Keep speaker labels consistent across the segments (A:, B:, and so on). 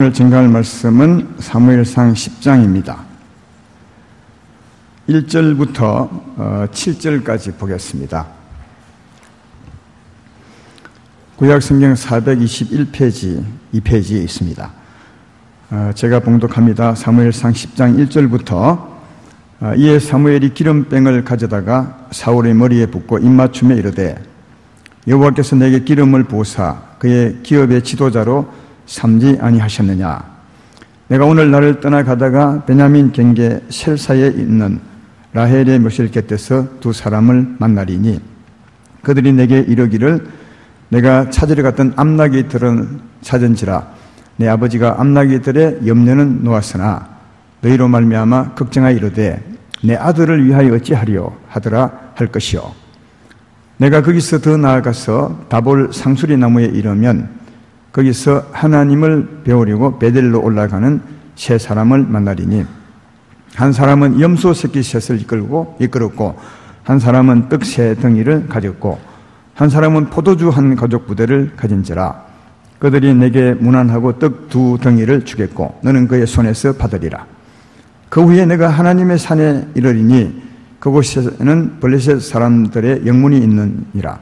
A: 오늘 증거할 말씀은 사무엘상 10장입니다. 1절부터 7절까지 보겠습니다. 구약성경 421페이지, 2페이지에 있습니다. 제가 봉독합니다. 사무엘상 10장 1절부터 이에 사무엘이 기름병을 가져다가 사울의 머리에 붓고 입맞춤에 이르되 여호와께서 내게 기름을 부으사 그의 기업의 지도자로 삼지 아니하셨느냐. 내가 오늘 나를 떠나가다가 베냐민 경계 셀사에 있는 라헬의 묘실 곁에서 두 사람을 만나리니 그들이 내게 이르기를 내가 찾으러 갔던 암나귀들을 찾은지라 내 아버지가 암나귀들의 염려는 놓았으나 너희로 말미암아 걱정하여 이르되 내 아들을 위하여 어찌하리요 하더라 할 것이요. 내가 거기서 더 나아가서 다볼 상수리 나무에 이르면 거기서 하나님을 배우려고 베델로 올라가는 세 사람을 만나리니 한 사람은 염소 새끼 셋을 이끌었고 한 사람은 떡 세 덩이를 가졌고 한 사람은 포도주 한 가족 부대를 가진지라 그들이 내게 문안하고 떡 두 덩이를 주겠고 너는 그의 손에서 받으리라. 그 후에 내가 하나님의 산에 이르리니 그곳에는 블레셋 사람들의 영문이 있느니라.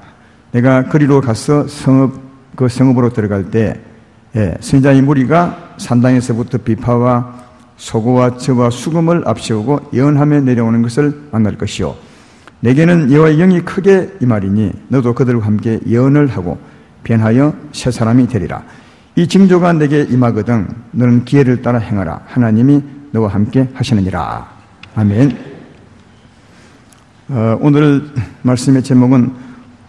A: 내가 그리로 가서 그 성읍으로 들어갈 때 선지자의 무리가 산당에서부터 비파와 소고와 저와 수금을 앞세우고 예언하며 내려오는 것을 만날 것이요 내게는 여호와의 영이 크게 임하리니 너도 그들과 함께 예언을 하고 변하여 새 사람이 되리라. 이 징조가 내게 임하거든 너는 기회를 따라 행하라. 하나님이 너와 함께 하시느니라. 아멘. 오늘 말씀의 제목은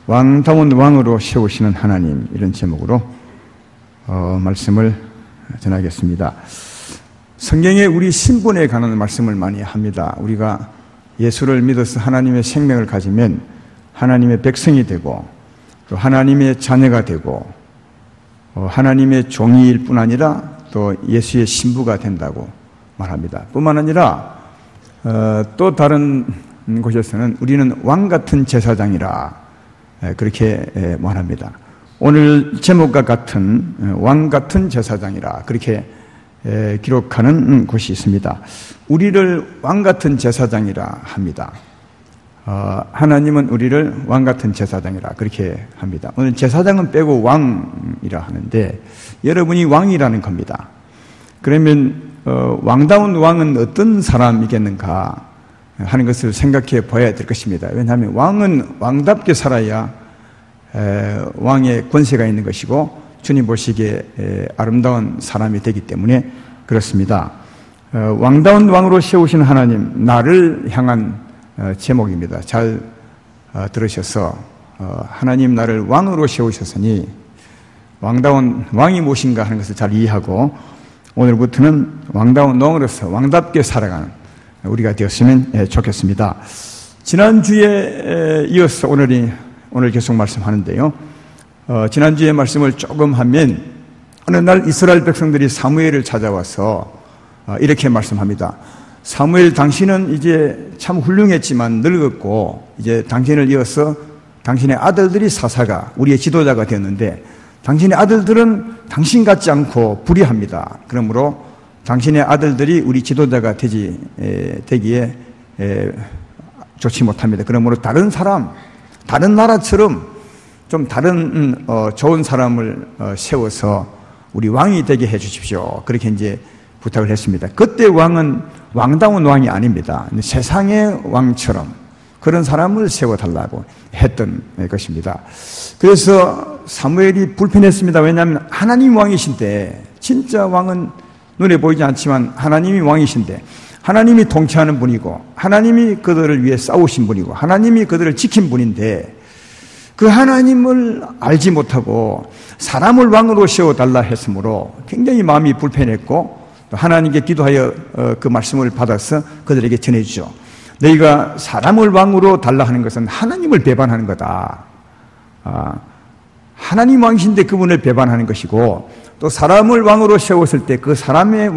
A: 왕다운 왕으로 세우시는 하나님, 이런 제목으로 말씀을 전하겠습니다. 성경에 우리 신분에 관한 말씀을 많이 합니다. 우리가 예수를 믿어서 하나님의 생명을 가지면 하나님의 백성이 되고 또 하나님의 자녀가 되고 하나님의 종일 뿐 아니라 또 예수의 신부가 된다고 말합니다. 뿐만 아니라 또 다른 곳에서는 우리는 왕 같은 제사장이라 그렇게 말합니다. 오늘 제목과 같은 왕 같은 제사장이라 그렇게 기록하는 곳이 있습니다. 우리를 왕 같은 제사장이라 합니다. 하나님은 우리를 왕 같은 제사장이라 그렇게 합니다. 오늘 제사장은 빼고 왕이라 하는데 여러분이 왕이라는 겁니다. 그러면 왕다운 왕은 어떤 사람이겠는가 하는 것을 생각해 봐야 될 것입니다. 왜냐하면 왕은 왕답게 살아야 왕의 권세가 있는 것이고 주님 보시기에 아름다운 사람이 되기 때문에 그렇습니다. 왕다운 왕으로 세우신 하나님, 나를 향한 제목입니다. 잘 들으셔서 하나님 나를 왕으로 세우셨으니 왕다운 왕이 무엇인가 하는 것을 잘 이해하고 오늘부터는 왕다운 왕으로서 왕답게 살아가는 우리가 되었으면 좋겠습니다. 지난주에 이어서 오늘 계속 말씀하는데요. 지난주에 말씀을 조금 하면 어느 날 이스라엘 백성들이 사무엘을 찾아와서 이렇게 말씀합니다. 사무엘 당신은 이제 참 훌륭했지만 늙었고 이제 당신을 이어서 당신의 아들들이 사사가 우리의 지도자가 되었는데 당신의 아들들은 당신 같지 않고 불의합니다. 그러므로 당신의 아들들이 우리 지도자가 되기에 좋지 못합니다. 그러므로 다른 사람, 다른 나라처럼 좀 다른 좋은 사람을 세워서 우리 왕이 되게 해 주십시오. 그렇게 이제 부탁을 했습니다. 그때 왕은 왕다운 왕이 아닙니다. 세상의 왕처럼 그런 사람을 세워달라고 했던 것입니다. 그래서 사무엘이 불편했습니다. 왜냐하면 하나님 왕이신데 진짜 왕은 눈에 보이지 않지만 하나님이 왕이신데 하나님이 통치하는 분이고 하나님이 그들을 위해 싸우신 분이고 하나님이 그들을 지킨 분인데 그 하나님을 알지 못하고 사람을 왕으로 세워달라 했으므로 굉장히 마음이 불편했고 또 하나님께 기도하여 그 말씀을 받아서 그들에게 전해주죠. 너희가 사람을 왕으로 달라 하는 것은 하나님을 배반하는 거다. 하나님 왕이신데 그분을 배반하는 것이고 또 사람을 왕으로 세웠을 때 그 사람의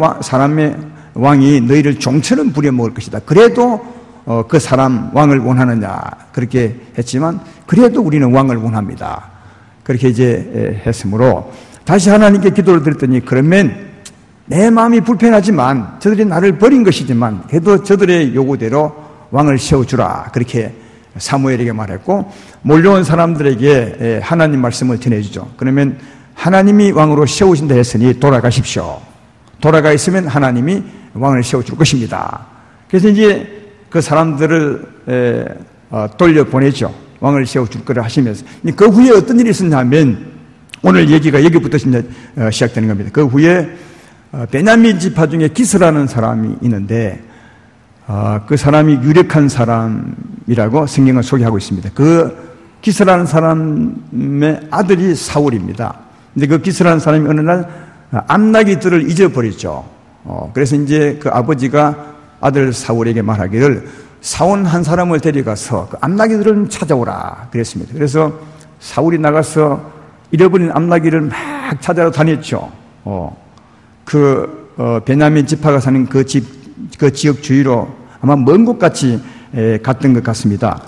A: 왕이 너희를 종처럼 부려먹을 것이다. 그래도 그 사람 왕을 원하느냐 그렇게 했지만 그래도 우리는 왕을 원합니다. 그렇게 이제 했으므로 다시 하나님께 기도를 드렸더니 그러면 내 마음이 불편하지만 저들이 나를 버린 것이지만 그래도 저들의 요구대로 왕을 세워주라. 그렇게 사무엘에게 말했고 몰려온 사람들에게 하나님 말씀을 전해주죠. 그러면 하나님이 왕으로 세우신다 했으니 돌아가십시오. 돌아가 있으면 하나님이 왕을 세워줄 것입니다. 그래서 이제 그 사람들을 돌려보내죠. 왕을 세워줄 거라 하시면서. 그 후에 어떤 일이 있었냐면 오늘 얘기가 여기부터 시작되는 겁니다. 그 후에 베냐민 지파 중에 기스라는 사람이 있는데 그 사람이 유력한 사람이라고 성경을 소개하고 있습니다. 그 기스라는 사람의 아들이 사울입니다. 근데 그 기스라는 사람이 어느 날 암나귀들을 잊어버렸죠. 그래서 이제 그 아버지가 아들 사울에게 말하기를 사원 한 사람을 데려가서 그 암나귀들을 찾아오라 그랬습니다. 그래서 사울이 나가서 잃어버린 암나귀를 막 찾아러 다녔죠. 베냐민 지파가 사는 그 지역 주위로 아마 먼 곳같이 갔던 것 같습니다.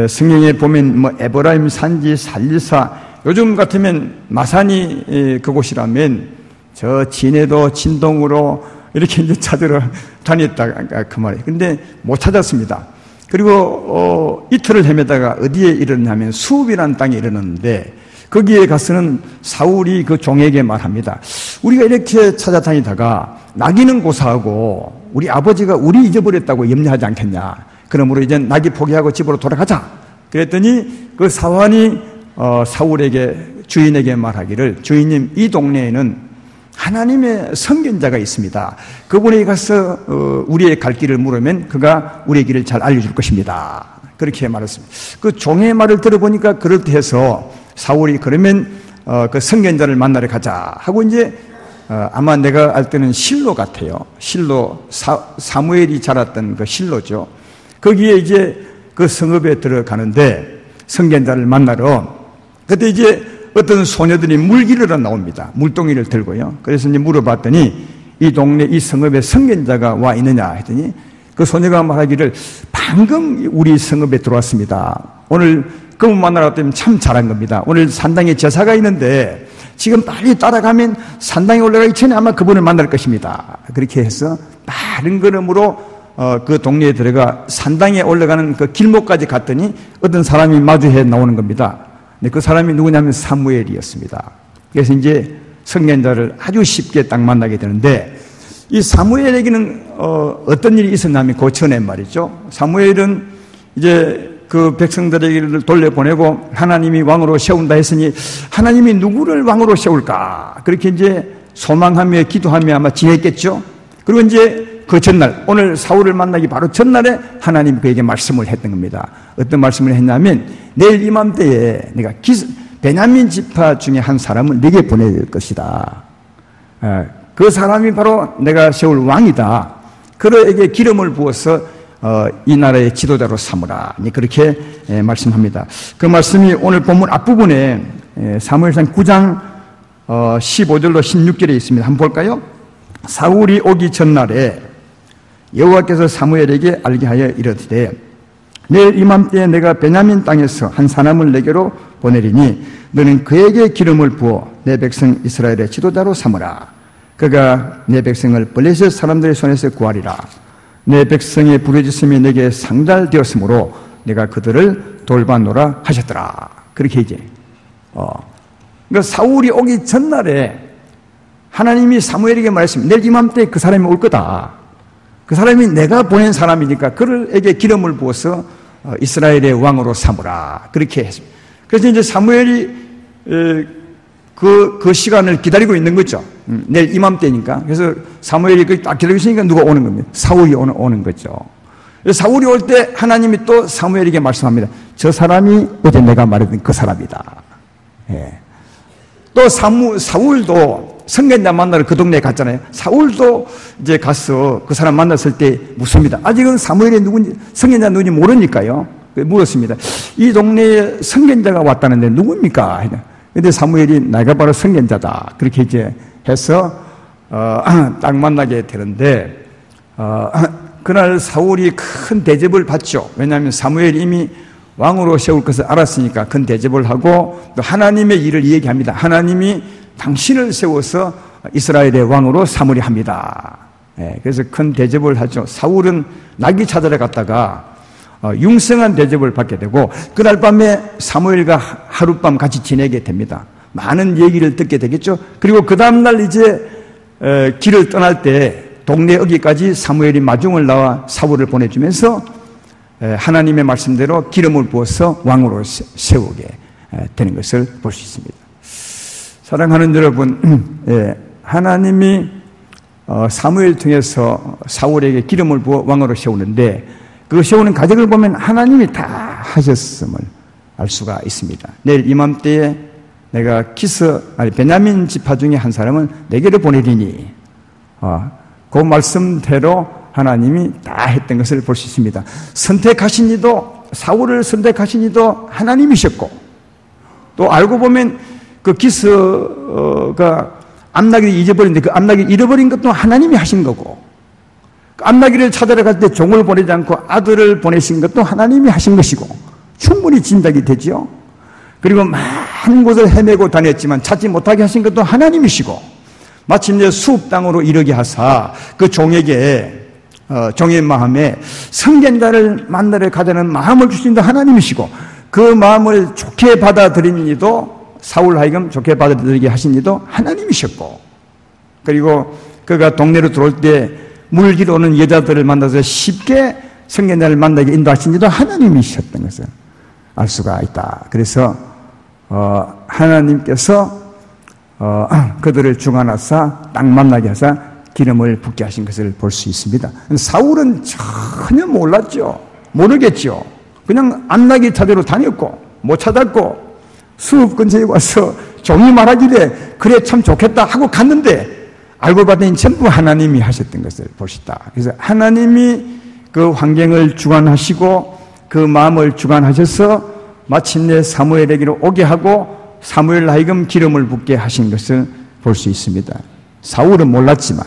A: 성경에 보면 뭐 에브라임 산지 살리사 요즘 같으면 마산이 그곳이라면 저 진해도 진동으로 이렇게 이제 찾으러 다녔다 그 말이에요. 근데 못 찾았습니다. 그리고 이틀을 헤매다가 어디에 이르냐면 수읍이라는 땅에 이르는데 거기에 가서는 사울이 그 종에게 말합니다. 우리가 이렇게 찾아다니다가 나귀는 고사하고 우리 아버지가 우리 잊어버렸다고 염려하지 않겠냐. 그러므로 이제 나귀 포기하고 집으로 돌아가자. 그랬더니 그 사환이 사울에게 주인에게 말하기를 주인님 이 동네에는 하나님의 선견자가 있습니다. 그분에게 가서 우리의 갈 길을 물으면 그가 우리의 길을 잘 알려줄 것입니다. 그렇게 말했습니다. 그 종의 말을 들어보니까 그렇대해서 사울이 그러면 그 선견자를 만나러 가자 하고 이제 아마 내가 알 때는 실로 같아요. 실로 사무엘이 자랐던 그 실로죠. 거기에 이제 그 성읍에 들어가는데 선견자를 만나러 그때 이제 어떤 소녀들이 물기르러 나옵니다. 물동이를 들고요. 그래서 이제 물어봤더니 이 동네 이 성읍에 선견자가 와 있느냐 했더니 그 소녀가 말하기를 방금 우리 성읍에 들어왔습니다. 오늘 그분 만나러 갔더니 참 잘한 겁니다. 오늘 산당에 제사가 있는데 지금 빨리 따라가면 산당에 올라가기 전에 아마 그분을 만날 것입니다. 그렇게 해서 빠른 걸음으로 그 동네에 들어가 산당에 올라가는 그 길목까지 갔더니 어떤 사람이 마주해 나오는 겁니다. 근데 그 사람이 누구냐면 사무엘이었습니다. 그래서 이제 선견자를 아주 쉽게 딱 만나게 되는데 이 사무엘에게는 어떤 일이 있었냐면 그 전에 말이죠. 사무엘은 이제 그 백성들에게 돌려보내고 하나님이 왕으로 세운다 했으니 하나님이 누구를 왕으로 세울까 그렇게 이제 소망하며 기도하며 아마 지냈겠죠. 그리고 이제 그 전날 오늘 사울을 만나기 바로 전날에 하나님 그에게 말씀을 했던 겁니다. 어떤 말씀을 했냐면 내일 이맘때에 내가 베냐민 지파 중에 한 사람을 네게 보낼 것이다. 그 사람이 바로 내가 세울 왕이다. 그에게 기름을 부어서 이 나라의 지도자로 삼으라. 그렇게 말씀합니다. 그 말씀이 오늘 본문 앞부분에 사무엘상 9장 15절로 16절에 있습니다. 한번 볼까요? 사울이 오기 전날에 여호와께서 사무엘에게 알게 하여 이르시되 내일 이맘때에 내가 베냐민 땅에서 한 사람을 내게로 보내리니 너는 그에게 기름을 부어 내 백성 이스라엘의 지도자로 삼으라. 그가 내 백성을 블레셋 사람들의 손에서 구하리라. 내 백성의 부르짖음이 내게 상달되었으므로 내가 그들을 돌봐노라 하셨더라. 그렇게 이제 그러니까 사울이 오기 전날에 하나님이 사무엘에게 말했습니다. 내일 이맘때 그 사람이 올 거다. 그 사람이 내가 보낸 사람이니까 그에게 기름을 부어서 이스라엘의 왕으로 삼으라. 그렇게 했습니다. 그래서 이제 사무엘이 그 시간을 기다리고 있는 거죠. 내일 이맘때니까. 그래서 사무엘이 딱 기다리고 있으니까 누가 오는 겁니다. 사울이 오는 거죠. 사울이 올 때 하나님이 또 사무엘에게 말씀합니다. 저 사람이 어제 내가 말했던 그 사람이다. 예. 또 사울도 선견자 만나러 그 동네에 갔잖아요. 사울도 이제 가서 그 사람 만났을 때 묻습니다. 아직은 사무엘이 누군지, 선견자 누군지 모르니까요. 물었습니다. 이 동네에 선견자가 왔다는데 누굽니까? 근데 사무엘이 내가 바로 선견자다. 그렇게 이제 해서, 딱 만나게 되는데, 그날 사울이 큰 대접을 받죠. 왜냐하면 사무엘이 이미 왕으로 세울 것을 알았으니까 큰 대접을 하고 또 하나님의 일을 얘기합니다. 하나님이 당신을 세워서 이스라엘의 왕으로 삼으려 합니다. 그래서 큰 대접을 하죠. 사울은 나귀 찾으러 갔다가 융성한 대접을 받게 되고 그날 밤에 사무엘과 하룻밤 같이 지내게 됩니다. 많은 얘기를 듣게 되겠죠. 그리고 그 다음날 이제 길을 떠날 때 동네 어귀까지 사무엘이 마중을 나와 사울을 보내주면서 하나님의 말씀대로 기름을 부어서 왕으로 세우게 되는 것을 볼 수 있습니다. 사랑하는 여러분, 하나님이 사무엘 통해서 사울에게 기름을 부어 왕으로 세우는데 그 세우는 과정을 보면 하나님이 다 하셨음을 알 수가 있습니다. 내일 이맘때에 내가 베냐민 지파 중에 한 사람은 내게로 보내리니 그 말씀대로 하나님이 다 했던 것을 볼 수 있습니다. 선택하신 이도 사울을 선택하신 이도 하나님이셨고 또 알고 보면 그 기스가 암나귀를 잊어버렸는데 그 암나귀를 잃어버린 것도 하나님이 하신 거고 암나귀를 찾아러 갈 때 종을 보내지 않고 아들을 보내신 것도 하나님이 하신 것이고 충분히 짐작이 되지요. 그리고 많은 곳을 헤매고 다녔지만 찾지 못하게 하신 것도 하나님이시고 마침내 수읍 땅으로 이르게 하사 그 종에게 종의 마음에 선견자를 만나러 가자는 마음을 주신 도 하나님이시고 그 마음을 좋게 받아들인 이도 사울 하여금 좋게 받아들이게 하신 이도 하나님이셨고 그리고 그가 동네로 들어올 때 물기로 오는 여자들을 만나서 쉽게 선견자를 만나게 인도하신 이도 하나님이셨던 것을 알 수가 있다. 그래서 하나님께서 그들을 중환하사 딱 만나게 하사 기름을 붓게 하신 것을 볼 수 있습니다. 사울은 전혀 몰랐죠. 모르겠죠. 그냥 암나귀 찾으러 다녔고 못 찾았고 수읍 근처에 와서 종이 말하기를 그래 참 좋겠다 하고 갔는데 알고 봤더니 전부 하나님이 하셨던 것을 볼 수 있다. 그래서 하나님이 그 환경을 주관하시고 그 마음을 주관하셔서 마침내 사무엘에게로 오게 하고 사무엘 하여금 기름을 붓게 하신 것을 볼 수 있습니다. 사울은 몰랐지만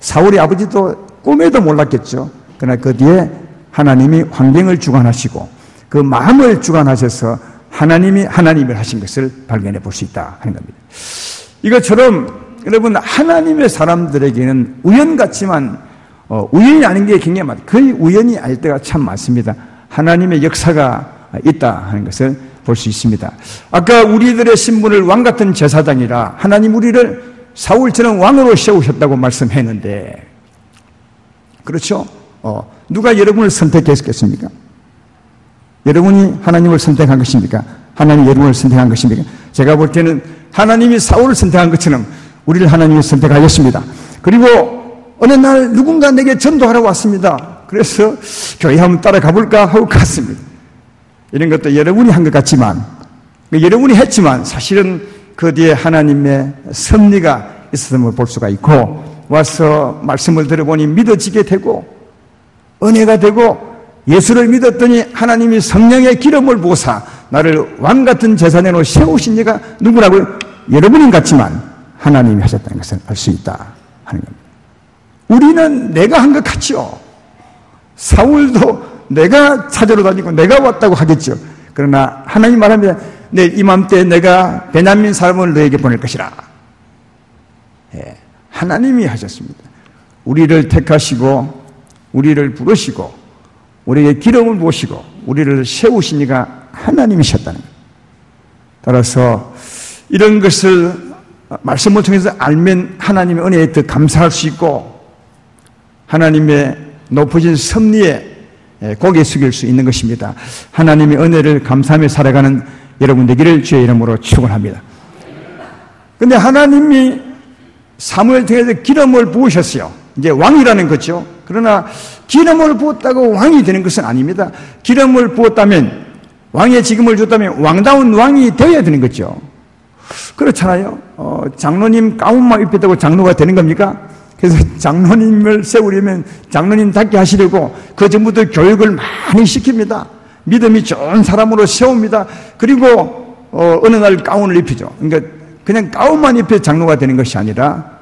A: 사울의 아버지도 꿈에도 몰랐겠죠. 그러나 그 뒤에 하나님이 환경을 주관하시고 그 마음을 주관하셔서 하나님이 하나님을 하신 것을 발견해 볼 수 있다 하는 겁니다. 이것처럼 여러분 하나님의 사람들에게는 우연 같지만 우연이 아닌 게 굉장히 많아요. 거의 우연이 아닐 때가 참 많습니다. 하나님의 역사가 있다 하는 것을 볼 수 있습니다. 아까 우리들의 신분을 왕같은 제사장이라 하나님 우리를 사울처럼 왕으로 세우셨다고 말씀했는데 그렇죠? 누가 여러분을 선택했겠습니까? 여러분이 하나님을 선택한 것입니까? 하나님이 여러분을 선택한 것입니까? 제가 볼 때는 하나님이 사울을 선택한 것처럼 우리를 하나님이 선택하셨습니다. 그리고 어느 날 누군가 내게 전도하러 왔습니다. 그래서 교회 한번 따라가 볼까 하고 갔습니다. 이런 것도 여러분이 한 것 같지만 여러분이 했지만 사실은 그 뒤에 하나님의 섭리가 있었음을 볼 수가 있고 와서 말씀을 들어보니 믿어지게 되고 은혜가 되고 예수를 믿었더니 하나님이 성령의 기름을 부어사 나를 왕같은 제사장으로 세우신 이가 누구라고요? 여러분인 같지만 하나님이 하셨다는 것을 알 수 있다 하는 겁니다. 우리는 내가 한 것 같죠. 사울도 내가 찾으러 다니고 내가 왔다고 하겠죠. 그러나 하나님 말합니다. 내일 이맘때 내가 베냐민 사람을 너에게 보낼 것이라. 하나님이 하셨습니다. 우리를 택하시고 우리를 부르시고 우리에게 기름을 부으시고 우리를 세우신 이가 하나님이셨다는 것. 따라서 이런 것을 말씀을 통해서 알면 하나님의 은혜에 더 감사할 수 있고 하나님의 높으신 섭리에 고개 숙일 수 있는 것입니다. 하나님의 은혜를 감사하며 살아가는 여러분 되기를 주의 이름으로 축원합니다. 그런데 하나님이 사무엘 통해서 기름을 부으셨어요. 이제 왕이라는 거죠. 그러나 기름을 부었다고 왕이 되는 것은 아닙니다. 기름을 부었다면 왕의 직임을 줬다면 왕다운 왕이 되어야 되는 거죠. 그렇잖아요. 장로님 가운만 입혔다고 장로가 되는 겁니까? 그래서 장로님을 세우려면 장로님답게 하시려고 그 전부터 교육을 많이 시킵니다. 믿음이 좋은 사람으로 세웁니다. 그리고 어느 날 가운을 입히죠. 그러니까 그냥 가운만 입혀 장로가 되는 것이 아니라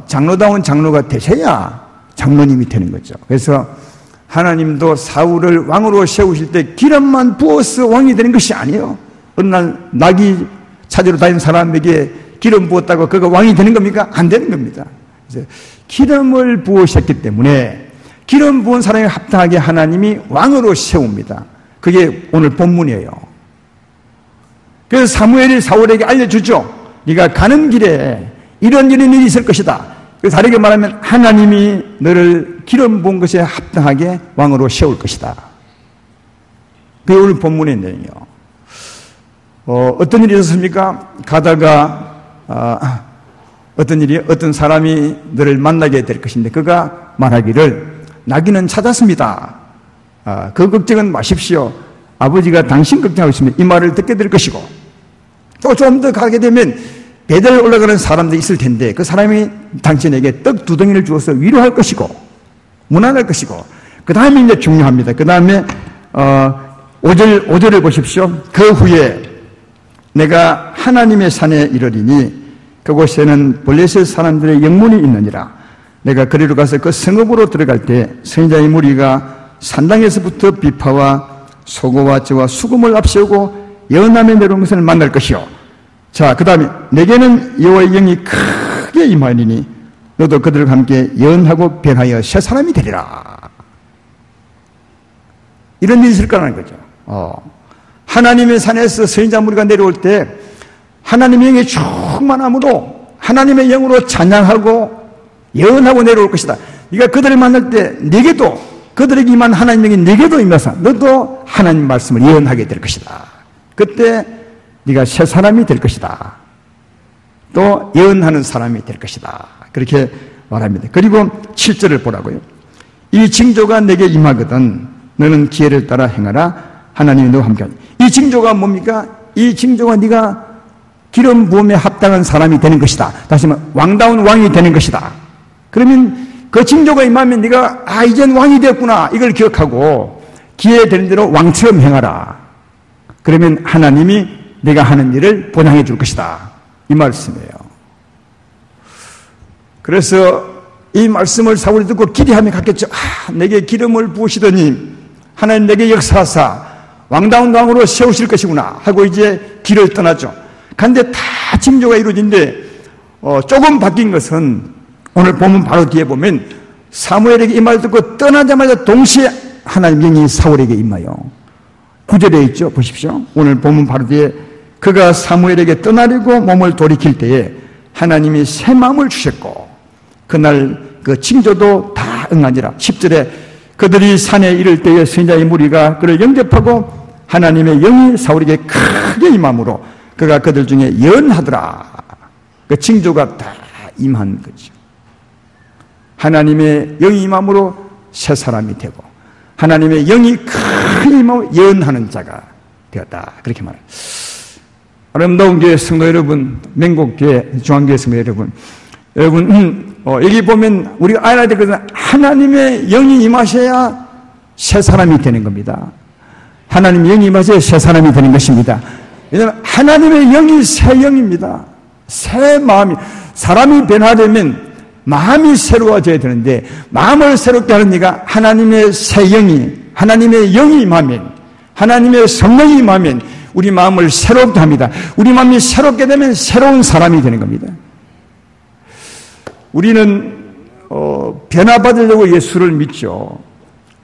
A: 장로다운 장로가 되셔야 장로님이 되는 거죠. 그래서 하나님도 사울을 왕으로 세우실 때 기름만 부어서 왕이 되는 것이 아니에요. 어느 날 낙이 찾으러 다니는 사람에게 기름 부었다고 그가 왕이 되는 겁니까? 안 되는 겁니다. 그래서 기름을 부으셨기 때문에 기름 부은 사람에 합당하게 하나님이 왕으로 세웁니다. 그게 오늘 본문이에요. 그래서 사무엘이 사울에게 알려주죠. 네가 가는 길에 이런 일이 있을 것이다. 그래서 다르게 말하면 하나님이 너를 기름 부은 것에 합당하게 왕으로 세울 것이다. 그게 오늘 본문의 내용이요. 어떤 일이 있었습니까? 가다가 어떤 사람이 너를 만나게 될 것인데 그가 말하기를 나귀는 찾았습니다. 그 걱정은 마십시오. 아버지가 당신 걱정하고 있으면 이 말을 듣게 될 것이고 또 좀 더 가게 되면 배들 올라가는 사람들이 있을 텐데 그 사람이 당신에게 떡 2덩이를 주어서 위로할 것이고 무난할 것이고 그 다음에 이제 중요합니다. 그 다음에 5절을 보십시오. 그 후에 내가 하나님의 산에 이르리니 그곳에는 블레셋 사람들의 영문이 있느니라. 내가 그리로 가서 그 성읍으로 들어갈 때 선지자의 무리가 산당에서부터 비파와 소고와 저와 수금을 앞세우고 연함에 내려온 것을 만날 것이요. 자, 그 다음에 내게는 여호와의 영이 크게 임하리니 너도 그들과 함께 연하고 변하여 새 사람이 되리라. 이런 일이 있을 거라는 거죠. 하나님의 산에서 선지자 무리가 내려올 때 하나님의 영이 충만함으로 하나님의 영으로 찬양하고 예언하고 내려올 것이다. 네가 그들을 만날 때 네게도 그들에게 임한 하나님의 영이 네게도 임해서 너도 하나님 말씀을 예언하게 될 것이다. 그때 네가 새 사람이 될 것이다. 또 예언하는 사람이 될 것이다. 그렇게 말합니다. 그리고 7절을 보라고요. 이 징조가 내게 임하거든 너는 기회를 따라 행하라. 하나님이 너와 함께하니. 이 징조가 뭡니까? 이 징조가 네가 기름 부음에 합당한 사람이 되는 것이다. 다시 말하면 왕다운 왕이 되는 것이다. 그러면 그 징조가 임하면 네가 이젠 왕이 되었구나 이걸 기억하고 기회 되는 대로 왕처럼 행하라. 그러면 하나님이 내가 하는 일을 보장해 줄 것이다. 이 말씀이에요. 그래서 이 말씀을 사울이 듣고 기대하며 갔겠죠. 내게 기름을 부으시더니 하나님 내게 역사하사 왕다운 왕으로 세우실 것이구나 하고 이제 길을 떠났죠. 그런데 다 징조가 이루어진데 조금 바뀐 것은 오늘 보면 바로 뒤에 보면 사무엘에게 이 말을 듣고 떠나자마자 동시에 하나님 영이 사울에게 임하여 9절에 있죠. 보십시오. 오늘 보면 바로 뒤에 그가 사무엘에게 떠나려고 몸을 돌이킬 때에 하나님이 새 마음을 주셨고 그날 그 징조도 다 응하니라. 10절에 그들이 산에 이를 때에 선지자의 무리가 그를 영접하고 하나님의 영이 사울에게 크게 임함으로 그가 그들 중에 예언하더라. 그 징조가 다 임한 거죠. 하나님의 영이 임함으로 새 사람이 되고 하나님의 영이 크게 임하고 예언하는 자가 되었다. 그렇게 말해요. 아름다운 교회 성도 여러분, 맹곡교회 중앙교회 성도 여러분, 여기 보면 우리가 알아야 되거든요. 하나님의 영이 임하셔야 새 사람이 되는 겁니다. 하나님의 영이 임하셔야 새 사람이 되는 것입니다. 왜냐하면 하나님의 영이 새 영입니다. 새 마음이, 사람이 변화되면 마음이 새로워져야 되는데 마음을 새롭게 하는 이가 하나님의 새 영이, 하나님의 영이 임하면, 하나님의 성령이 임하면 우리 마음을 새롭게 합니다. 우리 마음이 새롭게 되면 새로운 사람이 되는 겁니다. 우리는 변화받으려고 예수를 믿죠.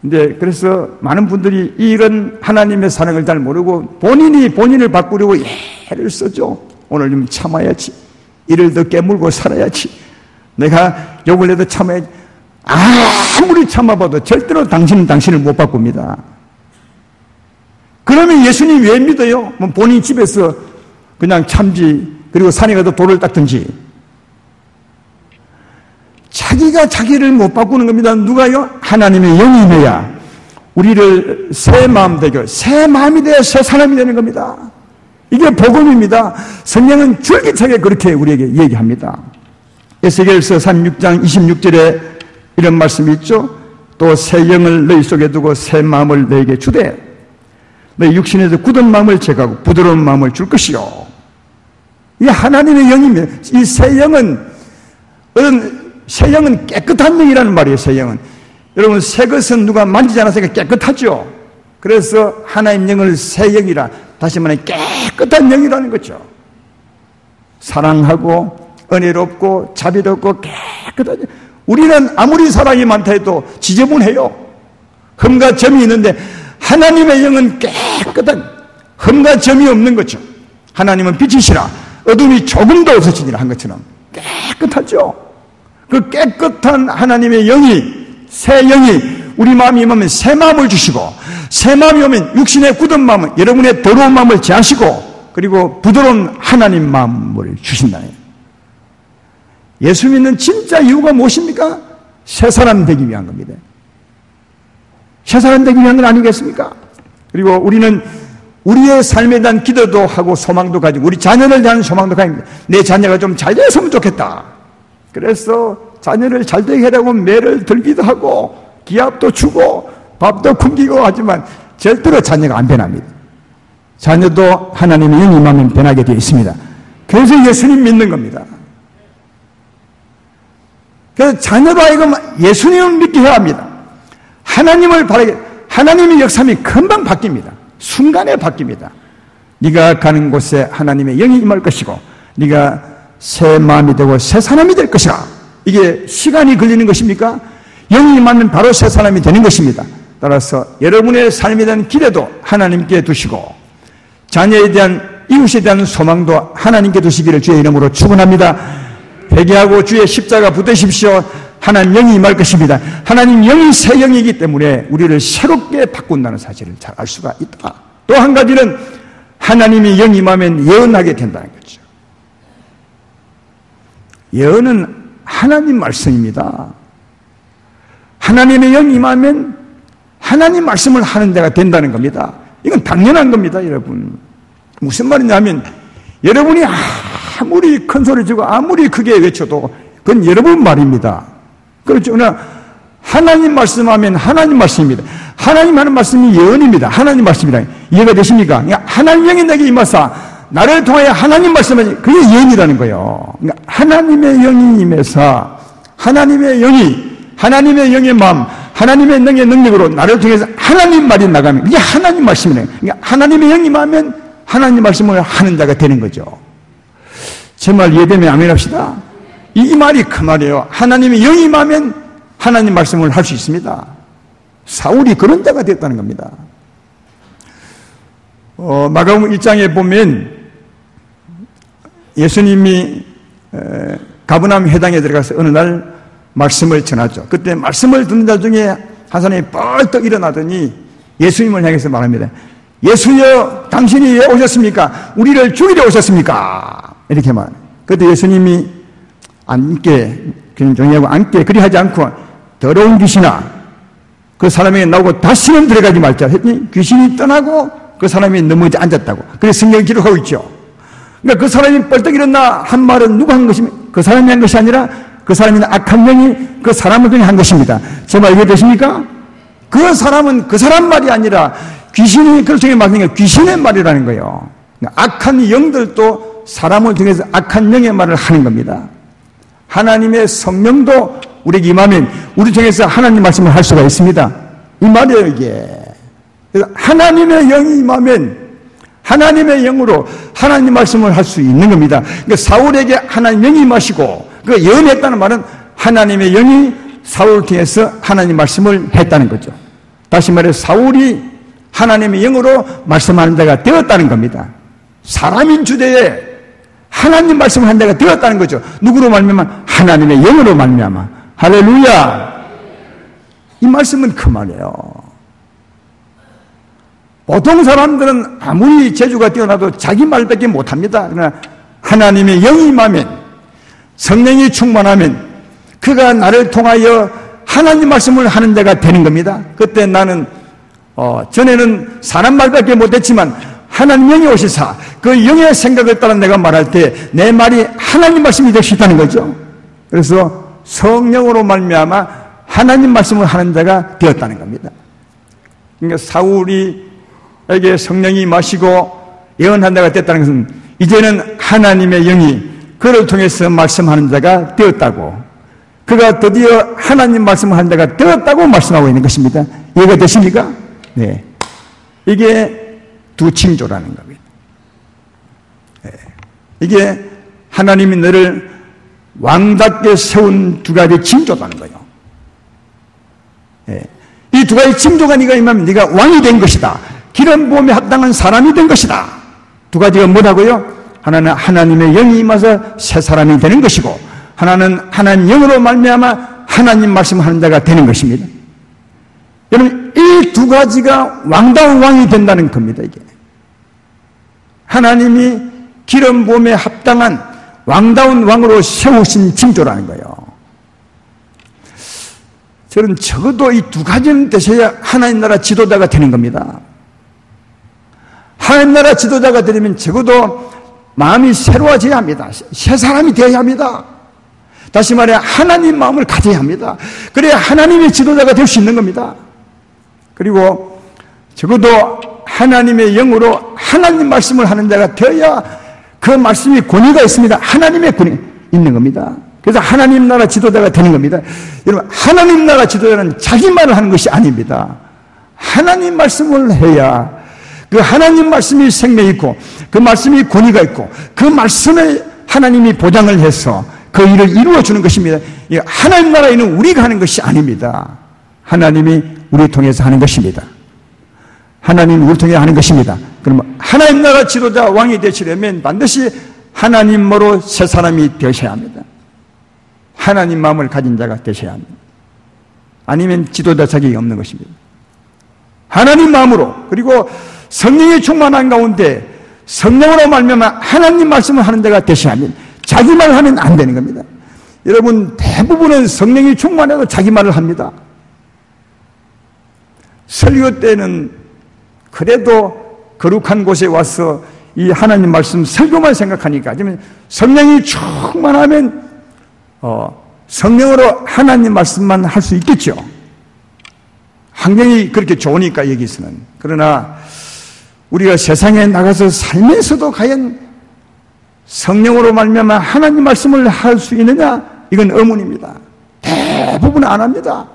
A: 근데 그래서 많은 분들이 이런 하나님의 사랑을 잘 모르고 본인이 본인을 바꾸려고 애를 쓰죠. 오늘 좀 참아야지. 이를 더 깨물고 살아야지. 내가 욕을 해도 참아야지. 아무리 참아봐도 절대로 당신은 당신을 못 바꿉니다. 그러면 예수님 왜 믿어요? 뭐 본인 집에서 그냥 참지, 그리고 산에 가서 돌을 닦든지. 자기가 자기를 못 바꾸는 겁니다. 누가요? 하나님의 영이 임해야 우리를 새 마음 되게, 새 마음이 되어 새 사람이 되는 겁니다. 이게 복음입니다. 성경은 줄기차게 그렇게 우리에게 얘기합니다. 에스겔서 36장 26절에 이런 말씀이 있죠. 또 새 영을 너희 속에 두고 새 마음을 너에게 주되 너희 육신에서 굳은 마음을 제거하고 부드러운 마음을 줄 것이요. 이 하나님의 영입니다. 이 새 영은 새 영은 깨끗한 영이라는 말이에요. 새 영은 여러분 새 것은 누가 만지지 않았으니까 깨끗하죠. 그래서 하나님 영을 새 영이라, 다시 말하면 깨끗한 영이라는 거죠. 사랑하고 은혜롭고 자비롭고 깨끗하지. 우리는 아무리 사랑이 많다 해도 지저분해요. 흠과 점이 있는데 하나님의 영은 깨끗한, 흠과 점이 없는 거죠. 하나님은 빛이시라 어둠이 조금도 없어지니라 한 것처럼 깨끗하죠. 그 깨끗한 하나님의 영이, 새 영이 우리 마음이 임하면 새 마음을 주시고, 새 마음이 오면 육신의 굳은 마음은 여러분의 더러운 마음을 제하시고, 그리고 부드러운 하나님 마음을 주신다는 거예요. 예수 믿는 진짜 이유가 무엇입니까? 새 사람 되기 위한 겁니다. 새 사람 되기 위한 건 아니겠습니까? 그리고 우리는 우리의 삶에 대한 기도도 하고 소망도 가지고, 우리 자녀를 대한 소망도 가지고, 내 자녀가 좀 잘 됐으면 좋겠다. 그래서 자녀를 잘 되게 하려고 매를 들기도 하고 기합도 주고 밥도 굶기고 하지만 절대로 자녀가 안 변합니다. 자녀도 하나님의 영이 임하면 변하게 되어 있습니다. 그래서 예수님 믿는 겁니다. 그래서 자녀도 하여금 예수님을 믿게 해야 합니다. 하나님을 바라게, 하나님의 역사함이 금방 바뀝니다. 순간에 바뀝니다. 네가 가는 곳에 하나님의 영이 임할 것이고 네가 새 마음이 되고 새 사람이 될 것이라. 이게 시간이 걸리는 것입니까? 영이 임하면 바로 새 사람이 되는 것입니다. 따라서 여러분의 삶에 대한 기대도 하나님께 두시고 자녀에 대한, 이웃에 대한 소망도 하나님께 두시기를 주의 이름으로 축원합니다. 회개하고 주의 십자가 붙드십시오. 하나님 영이 임할 것입니다. 하나님 영이 새 영이기 때문에 우리를 새롭게 바꾼다는 사실을 잘 알 수가 있다. 또 한 가지는 하나님이 영이 임하면 예언하게 된다는 거죠. 예언은 하나님 말씀입니다. 하나님의 영이 임하면 하나님 말씀을 하는 데가 된다는 겁니다. 이건 당연한 겁니다, 여러분. 무슨 말이냐면 여러분이 아무리 큰 소리 치고 아무리 크게 외쳐도 그건 여러분 말입니다. 그렇죠. 그러나 하나님 말씀하면 하나님 말씀입니다. 하나님 하는 말씀이 예언입니다. 하나님 말씀이라. 이해가 되십니까? 그러니까 하나님 영이 내게 임하사 나를 통하여 하나님 말씀하니 그게 예언이라는 거예요. 그러니까 하나님의 영이 임해서 하나님의 영의 마음, 하나님의 영의 능력으로 나를 통해서 하나님 말이 나가면 그게 하나님 말씀이래요. 그러니까 하나님의 영이 임하면 하나님 말씀을 하는 자가 되는 거죠. 제 말 이해되면 아멘 합시다. 이 말이 그 말이에요. 하나님의 영이 임하면 하나님 말씀을 할 수 있습니다. 사울이 그런 자가 됐다는 겁니다. 마가복음 1장에 보면 예수님이 가버나움 회당에 들어가서 어느 날 말씀을 전하죠. 그때 말씀을 듣는 자 중에 한 사람이 벌떡 일어나더니 예수님을 향해서 말합니다. 예수여, 당신이 왜 오셨습니까? 우리를 죽이려 오셨습니까? 이렇게 말합니다. 그때 예수님이 앉게, 그냥 정리하고 앉게, 그리 하지 않고 더러운 귀신아, 그 사람에게 나오고 다시는 들어가지 말자 했더니 귀신이 떠나고 그 사람이 넘어져 앉았다고. 그래서 성경이 기록하고 있죠. 그러니까 그 사람이 벌떡 일어나 한 말은 누가 한 것입니까? 그 사람이 한 것이 아니라 그 사람이 악한 영이 그 사람을 통해 한 것입니다. 제 말 이해되십니까? 그 사람은 그 사람 말이 아니라 귀신이 그걸 통해 말하는 게 귀신의 말이라는 거예요. 그러니까 악한 영들도 사람을 통해서 악한 영의 말을 하는 겁니다. 하나님의 성령도 우리에게 임하면 우리 통해서 하나님 말씀을 할 수가 있습니다. 이 말이에요, 이게. 그래서 하나님의 영이 임하면 하나님의 영으로 하나님 말씀을 할 수 있는 겁니다. 그러니까 사울에게 하나님 영이 임하시고 그 예언했다는 말은 하나님의 영이 사울을 통해서 하나님 말씀을 했다는 거죠. 다시 말해 사울이 하나님의 영으로 말씀하는 자가 되었다는 겁니다. 사람인 주제에 하나님 말씀을 한 자가 되었다는 거죠. 누구로 말미암아? 하나님의 영으로 말미암아. 할렐루야. 이 말씀은 그 말이에요. 보통 사람들은 아무리 재주가 뛰어나도 자기 말밖에 못합니다. 그러나 하나님의 영이 임하면, 성령이 충만하면 그가 나를 통하여 하나님 말씀을 하는 자가 되는 겁니다. 그때 나는 전에는 사람 말밖에 못했지만 하나님 영이 오시사 그 영의 생각을 따라 내가 말할 때 내 말이 하나님 말씀이 될 수 있다는 거죠. 그래서 성령으로 말미암아 하나님 말씀을 하는 자가 되었다는 겁니다. 그러니까 사울이에게 성령이 마시고 예언한 자가 됐다는 것은 이제는 하나님의 영이 그를 통해서 말씀하는 자가 되었다고, 그가 드디어 하나님 말씀을 하는 자가 되었다고 말씀하고 있는 것입니다. 이해가 되십니까? 네. 이게 두 징조라는 겁니다. 네. 이게 하나님이 너를 왕답게 세운 두 가지 징조라는 거예요. 예. 이 두 가지 징조가 네가 임하면 네가 왕이 된 것이다. 기름 부음에 합당한 사람이 된 것이다. 두 가지가 뭐라고요? 하나는 하나님의 영이 임해서 새 사람이 되는 것이고, 하나는 하나님 영으로 말미암아 하나님 말씀하는 자가 되는 것입니다. 여러분, 이 두 가지가 왕다운 왕이 된다는 겁니다. 이게 하나님이 기름 부음에 합당한 왕다운 왕으로 세우신 징조라는 거예요. 저는 적어도 이 두 가지는 되셔야 하나님 나라 지도자가 되는 겁니다. 하나님 나라 지도자가 되려면 적어도 마음이 새로워져야 합니다. 새 사람이 되어야 합니다. 다시 말해 하나님 마음을 가져야 합니다. 그래야 하나님의 지도자가 될 수 있는 겁니다. 그리고 적어도 하나님의 영으로 하나님 말씀을 하는 자가 되어야 그 말씀이 권위가 있습니다. 하나님의 권위 있는 겁니다. 그래서 하나님 나라 지도자가 되는 겁니다. 여러분, 하나님 나라 지도자는 자기 말을 하는 것이 아닙니다. 하나님 말씀을 해야 그 하나님 말씀이 생명이 있고 그 말씀이 권위가 있고 그 말씀에 하나님이 보장을 해서 그 일을 이루어 주는 것입니다. 하나님 나라에 있는 우리가 하는 것이 아닙니다. 하나님이 우리 통해서 하는 것입니다. 하나님이 우리 통해 하는 것입니다. 그러면 하나님 나라 지도자 왕이 되시려면 반드시 하나님으로 새 사람이 되셔야 합니다. 하나님 마음을 가진 자가 되셔야 합니다. 아니면 지도자 자격이 없는 것입니다. 하나님 마음으로, 그리고 성령의 충만한 가운데 성령으로 말미암아 하나님 말씀을 하는 자가 되셔야 합니다. 자기 말을 하면 안 되는 겁니다. 여러분, 대부분은 성령이 충만해도 자기 말을 합니다. 설교 때는 그래도 거룩한 곳에 와서 이 하나님 말씀 설교만 생각하니까, 성령이 충만하면 성령으로 하나님 말씀만 할 수 있겠죠. 환경이 그렇게 좋으니까 여기서는. 그러나 우리가 세상에 나가서 살면서도 과연 성령으로 말미암아 하나님 말씀을 할 수 있느냐? 이건 의문입니다. 대부분 안 합니다.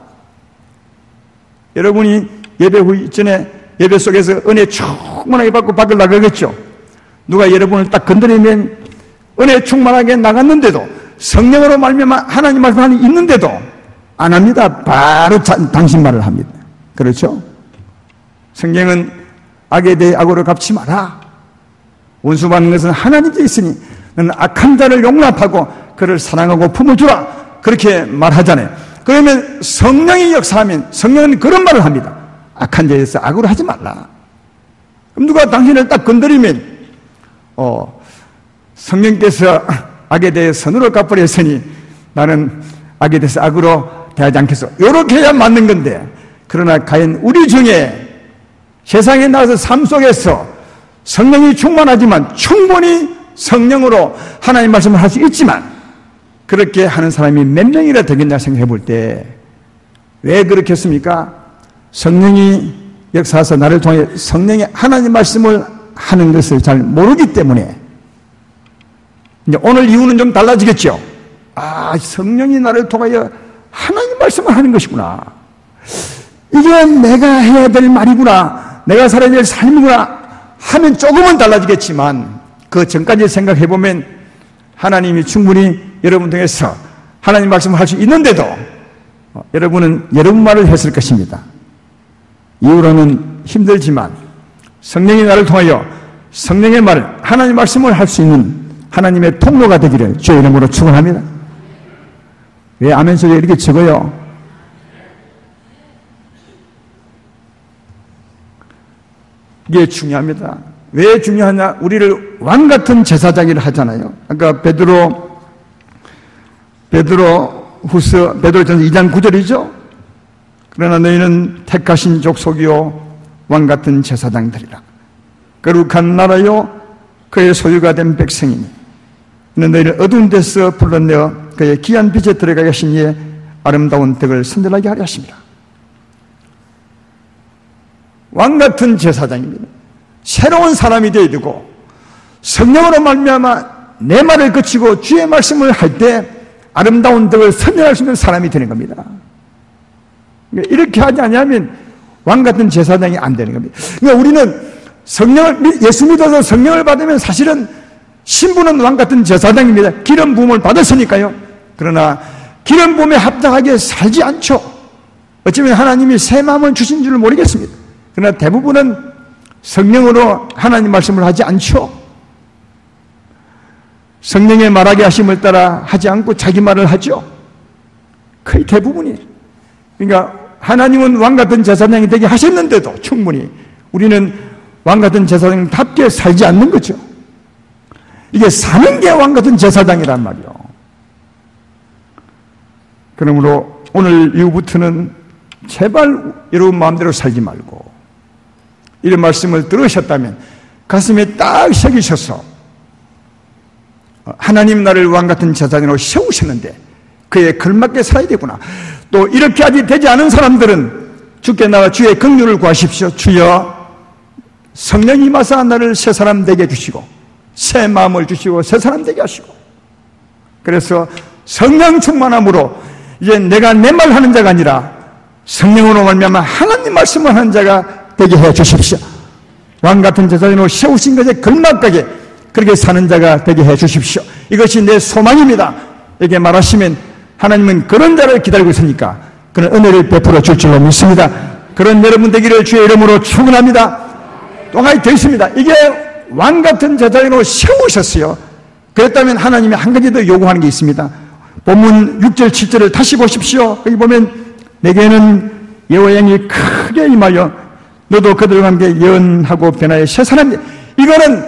A: 여러분이 예배 후 이전에 예배 속에서 은혜 충만하게 받고 밖을 나가겠죠. 누가 여러분을 딱 건드리면 은혜 충만하게 나갔는데도, 성령으로 말미암아 하나님 말씀이 있는데도 안 합니다. 바로 당신 말을 합니다. 그렇죠? 성경은 악에 대해 악으로 갚지 마라. 원수받는 것은 하나님께 있으니 너는 악한 자를 용납하고 그를 사랑하고 품어주라. 그렇게 말하잖아요. 그러면 성령이 역사하면 성령은 그런 말을 합니다. 악한 자에 대해서 악으로 하지 말라. 그럼 누가 당신을 딱 건드리면 성령께서 악에 대해 선으로 갚으려 했으니 나는 악에 대해서 악으로 대하지 않겠어. 이렇게 해야 맞는 건데, 그러나 과연 우리 중에 세상에 나가서 삶 속에서 성령이 충만하지만 충분히 성령으로 하나님 말씀을 할 수 있지만 그렇게 하는 사람이 몇 명이나 되겠냐 생각해 볼 때, 왜 그렇겠습니까? 성령이 역사해서 나를 통해 성령이 하나님 말씀을 하는 것을 잘 모르기 때문에. 이제 오늘 이유는 좀 달라지겠죠. 성령이 나를 통하여 하나님 말씀을 하는 것이구나. 이게 내가 해야 될 말이구나. 내가 살아야 될 삶이구나 하면 조금은 달라지겠지만, 그 전까지 생각해 보면 하나님이 충분히 여러분 통해서 하나님 말씀을 할 수 있는데도 여러분은 여러분 말을 했을 것입니다. 이후로는 힘들지만 성령이 나를 통하여 성령의 말을, 하나님 말씀을 할 수 있는 하나님의 통로가 되기를 주의 이름으로 축원합니다. 왜 아멘 소리가 이렇게 적어요? 이게 중요합니다. 왜 중요하냐? 우리를 왕 같은 제사장이라 하잖아요. 아까 베드로전서 2장 9절이죠. 그러나 너희는 택하신 족속이요 왕 같은 제사장들이라. 거룩한 나라요 그의 소유가 된 백성이니 이는 너희를 어두운 데서 불러내어 그의 귀한 빛에 들어가게 하신 이의 아름다운 덕을 선전하게 하려 하십니다. 왕 같은 제사장입니다. 새로운 사람이 되어야 되고, 성령으로 말미암아 내 말을 거치고 주의 말씀을 할 때 아름다운 덕을 선전할 수 있는 사람이 되는 겁니다. 이렇게 하지 않으면 왕 같은 제사장이 안 되는 겁니다. 그러니까 우리는 예수 믿어서 성령을 받으면 사실은 신부는 왕같은 제사장입니다. 기름 부음을 받았으니까요. 그러나 기름 부음에 합당하게 살지 않죠. 어쩌면 하나님이 새 마음을 주신 줄 모르겠습니다. 그러나 대부분은 성령으로 하나님 말씀을 하지 않죠. 성령의 말하게 하심을 따라 하지 않고 자기 말을 하죠. 거의 대부분이. 그러니까 하나님은 왕같은 제사장이 되게 하셨는데도 충분히 우리는 왕같은 제사장답게 살지 않는 거죠. 이게 사는 게 왕같은 제사장이란 말이요. 그러므로 오늘 이후부터는 제발 여러분 마음대로 살지 말고 이런 말씀을 들으셨다면 가슴에 딱 새기셔서 하나님 나를 왕같은 제사장으로 세우셨는데 그에 걸맞게 살아야 되구나. 또 이렇게 아직 되지 않은 사람들은 주께 나와 주의 긍휼을 구하십시오. 주여 성령이 임하사 나를 새 사람 되게 해주시고 새 마음을 주시고 새 사람 되게 하시고 그래서 성령 충만함으로 이제 내가 내 말 하는 자가 아니라 성령으로 말미암아 하나님 말씀을 하는 자가 되게 해 주십시오. 왕같은 제사장으로 세우신 것에 걸맞게 그렇게 사는 자가 되게 해 주십시오. 이것이 내 소망입니다. 이렇게 말하시면 하나님은 그런 자를 기다리고 있으니까 그런 은혜를 베풀어 줄 줄로 믿습니다. 그런 여러분 되기를 주의 이름으로 축원합니다. 또 하나 더 있습니다. 이게 왕같은 제사장으로 세우셨어요. 그랬다면 하나님이 한 가지 더 요구하는 게 있습니다. 본문 6절 7절을 다시 보십시오. 거기 보면 내게는 여호와의 영이 크게 임하여 너도 그들과 함께 예언하고 변화의 새 사람이 이거는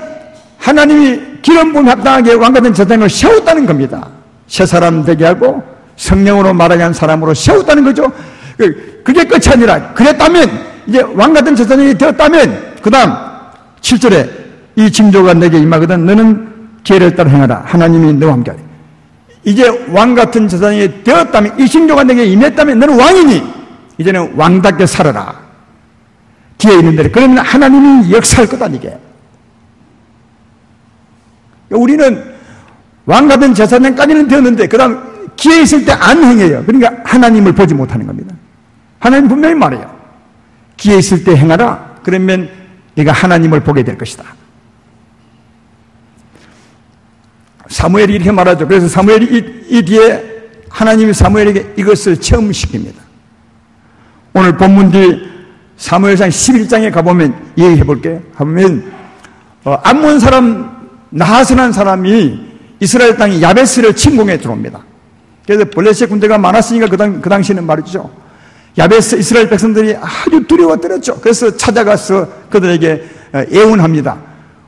A: 하나님이 기름 부음에 합당하게 왕같은 제사장을 세웠다는 겁니다. 새 사람 되게 하고 성령으로 말하게 한 사람으로 세웠다는 거죠. 그게 끝이 아니라 그랬다면 이제 왕같은 제사장이 되었다면 그 다음 7절에 이 징조가 내게 임하거든 너는 계를 따라 행하라. 하나님이 너와 함께하리. 이제 왕같은 제사장이 되었다면 이 징조가 내게 임했다면 너는 왕이니 이제는 왕답게 살아라. 뒤에 있는 대로 그러면 하나님이 역사할 거다 이게. 우리는 왕같은 제사장까지는 되었는데 그 다음 기회 있을 때 안 행해요. 그러니까 하나님을 보지 못하는 겁니다. 하나님 분명히 말해요. 기회 있을 때 행하라. 그러면 네가 하나님을 보게 될 것이다. 사무엘이 이렇게 말하죠. 그래서 사무엘이 이 뒤에 하나님이 사무엘에게 이것을 체험시킵니다. 오늘 본문 뒤 사무엘상 11장에 가보면 얘기해 볼게요. 가보면 암몬 사람 나하스라는 사람이 이스라엘 땅에 야베스를 침공해 들어옵니다. 그래서 블레셋 군대가 많았으니까 그 당시에는 말이죠. 야베스 이스라엘 백성들이 아주 두려워 떨었죠. 그래서 찾아가서 그들에게 예언합니다.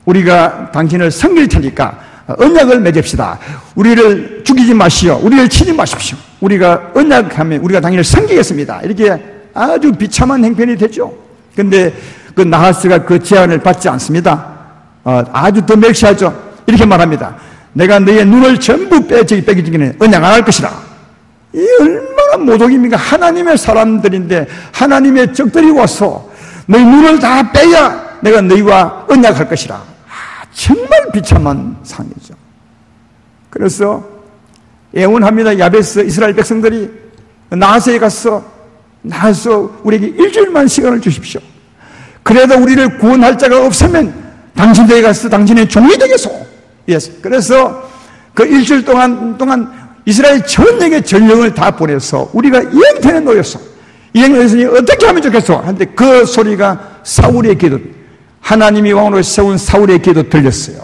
A: 우리가 당신을 섬길 테니까 언약을 맺읍시다. 우리를 죽이지 마시오. 우리를 치지 마십시오. 우리가 언약하면 우리가 당신을 섬기겠습니다. 이렇게 아주 비참한 행편이 되죠. 근데 그 나하스가 그 제안을 받지 않습니다. 아주 더 멸시하죠. 이렇게 말합니다. 내가 너의 눈을 전부 빼기 전에 언약 안 할 것이다. 이 얼마나 모독입니까? 하나님의 사람들인데 하나님의 적들이 와서 너희 눈을 다 빼야 내가 너희와 언약할 것이라. 정말 비참한 상이죠. 그래서 예언합니다. 야베스 이스라엘 백성들이 나하스에 가서 우리에게 일주일만 시간을 주십시오. 그래도 우리를 구원할 자가 없으면 당신들에게 가서 당신의 종이 되겠소. 그래서 그 일주일 동안 이스라엘 전역에 전령을 다 보내서 우리가 이 형편에 놓였어. 이 형편에 어떻게 하면 좋겠소? 하는데 그 소리가 사울의 기도, 하나님이 왕으로 세운 사울의 기도 들렸어요.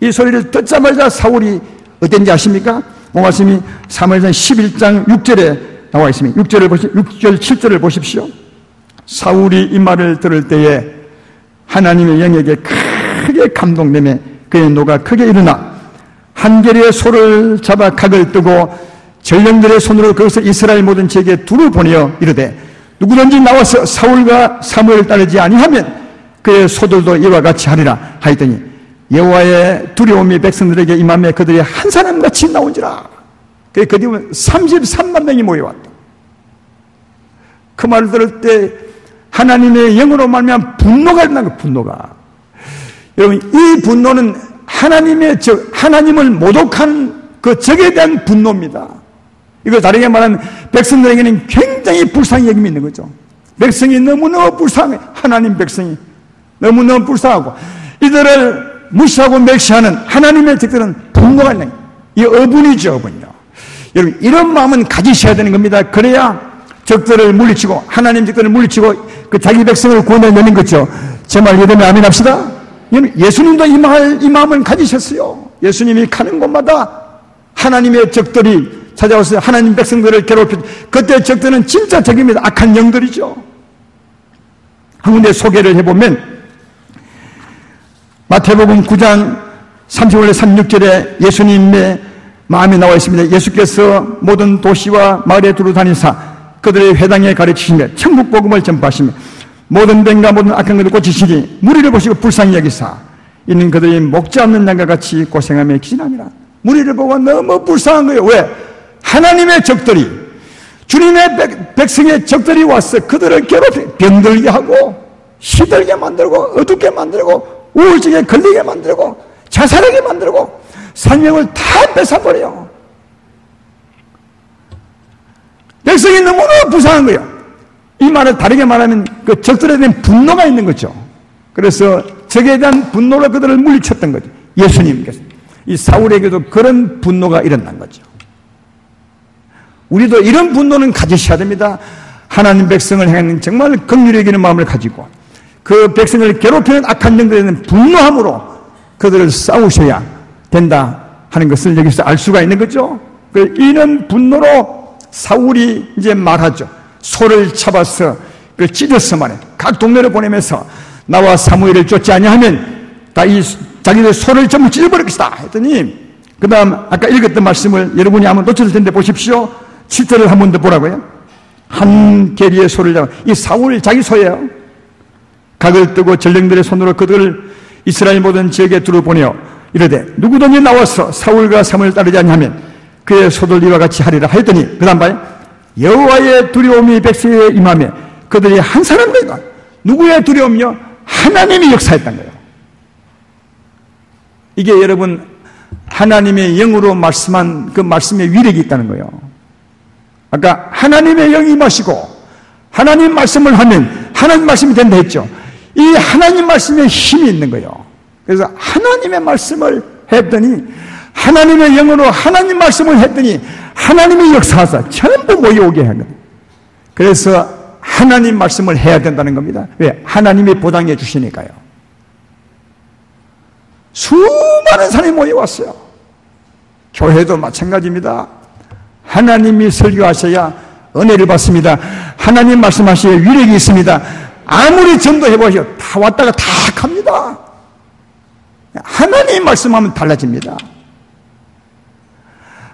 A: 이 소리를 듣자마자 사울이 어땠는지 아십니까? 그 말씀이 사무엘상 11장 6절에 나와 있습니다. 6절 7절을 보십시오. 사울이 이 말을 들을 때에 하나님의 영에게 크게 감동되며 그의 노가 크게 일어나 한 개리의 소를 잡아 각을 뜨고 전령들의 손으로 그것을 이스라엘 모든 지역에 두루 보내어 이르되 누구든지 나와서 사울과 사무엘을 따르지 아니하면 그의 소들도 이와 같이 하리라 하였더니 여호와의 두려움이 백성들에게 임하며 그들이 한 사람같이 나온지라. 그 뒤에 33만 명이 모여왔다. 그 말을 들을 때 하나님의 영으로 말미암아 분노가 일어난 거예요. 분노가. 여러분 이 분노는 하나님을 모독한 그 적에 대한 분노입니다. 이걸 다르게 말하면 백성들에게는 굉장히 불쌍히 여김이 있는 거죠. 백성이 너무너무 불쌍해. 하나님 백성이 너무너무 불쌍하고 이들을 무시하고 멸시하는 하나님의 적들은 분노가 있는 거예요. 이 어분이죠, 어분이요. 여러분, 이런 마음은 가지셔야 되는 겁니다. 그래야 적들을 물리치고, 하나님 적들을 물리치고, 그 자기 백성을 구원해내는 거죠. 제 말 이해되면 아멘 합시다. 예수님도 이 마음을 가지셨어요. 예수님이 가는 곳마다 하나님의 적들이 찾아왔어요. 하나님 백성들을 괴롭혀. 그때 적들은 진짜 적입니다. 악한 영들이죠. 한 군데 소개를 해보면, 마태복음 9장 35절에 36절에 예수님의 마음이 나와 있습니다. 예수께서 모든 도시와 마을에 두루 다니사 그들의 회당에 가르치시며 천국 복음을 전파하시며 모든 뱀과 모든 악한 것을 고치시니 무리를 보시고 불쌍히 여기사 이는 그들이 목자 없는 양과 같이 고생하며 기진하니라. 무리를 보고 너무 불쌍한 거예요. 왜? 하나님의 적들이, 주님의 백성의 적들이 와서 그들을 괴롭히 병들게 하고 시들게 만들고 어둡게 만들고 우울증에 걸리게 만들고 자살하게 만들고 생명을 다 뺏어버려요. 백성이 너무나 불쌍한 거예요. 이 말을 다르게 말하면 그 적들에 대한 분노가 있는 거죠. 그래서 적에 대한 분노로 그들을 물리쳤던 거죠. 예수님께서. 이 사울에게도 그런 분노가 일어난 거죠. 우리도 이런 분노는 가지셔야 됩니다. 하나님 백성을 향하는 정말 긍휼히 여기는 마음을 가지고 그 백성을 괴롭히는 악한 영들에 대한 분노함으로 그들을 싸우셔야 된다 하는 것을 여기서 알 수가 있는 거죠. 이런 분노로 사울이 이제 말하죠. 소를 잡아서 찢어서 말해. 각 동네를 보내면서 나와 사무엘을 쫓지 아니하면 다 이 자기들 소를 전부 찢어버릴 것이다 했더니 그 다음 아까 읽었던 말씀을 여러분이 아마 놓쳤을 텐데 보십시오. 7절을 한 번 더 보라고요. 한 계리의 소를 잡아. 이 사울 자기 소예요. 각을 뜨고 전령들의 손으로 그들을 이스라엘 모든 지역에 두루 보내어 이르되 누구든지 나와서 사울과 사무엘을 따르지 아니하면 그의 소들 이와 같이 하리라 하였더니 그 다음 봐요. 여호와의 두려움이 백성에 임하며 그들이 한 사람들과 누구의 두려움이요? 하나님이 역사했던 거예요. 이게 여러분 하나님의 영으로 말씀한 그 말씀의 위력이 있다는 거예요. 아까 하나님의 영이 임하시고 하나님 말씀을 하면 하나님 말씀이 된다 했죠. 이 하나님 말씀에 힘이 있는 거예요. 그래서 하나님의 말씀을 했더니 하나님의 영으로 하나님 말씀을 했더니 하나님의 역사하사 전부 모여오게 하는 거예요. 그래서 하나님 말씀을 해야 된다는 겁니다. 왜? 하나님이 보장해 주시니까요. 수많은 사람이 모여왔어요. 교회도 마찬가지입니다. 하나님이 설교하셔야 은혜를 받습니다. 하나님 말씀하셔야 위력이 있습니다. 아무리 전도해보셔 다 왔다가 다 갑니다. 하나님 말씀하면 달라집니다.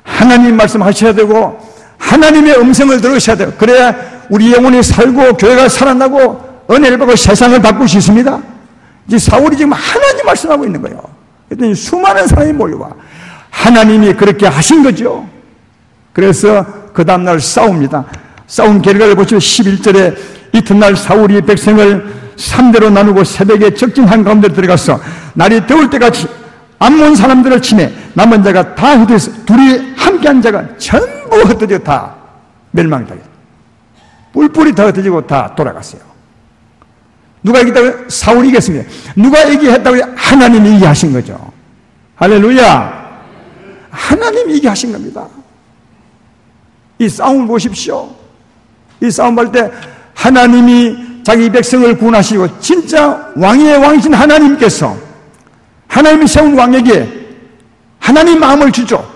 A: 하나님 말씀하셔야 되고 하나님의 음성을 들으셔야 돼요. 그래야 우리 영혼이 살고 교회가 살아나고 은혜를 받고 세상을 바꿀 수 있습니다. 이제 사울이 지금 하나님 말씀하고 있는 거예요. 그랬더니 수많은 사람이 몰려와. 하나님이 그렇게 하신 거죠. 그래서 그 다음날 싸웁니다. 싸움 결과를 보시면 11절에 이튿날 사울이 백성을 3대로 나누고 새벽에 적진 한가운데 들어가서 날이 더울 때같이 암몬 사람들을 치매 남은 자가 다 흩어져서 둘이 함께한 자가 전부 흩어져 다 멸망당했어요. 뿔뿔이 다 흩어지고 다 돌아갔어요. 누가 이기다고? 사울이 이겼습니다. 누가 이기했다고? 하나님이 이기하신 거죠. 할렐루야. 하나님이 이기하신 겁니다. 이 싸움을 보십시오. 이 싸움 볼 때 하나님이 자기 백성을 구원하시고 진짜 왕의 왕이신 하나님께서 하나님이 세운 왕에게 하나님 마음을 주죠.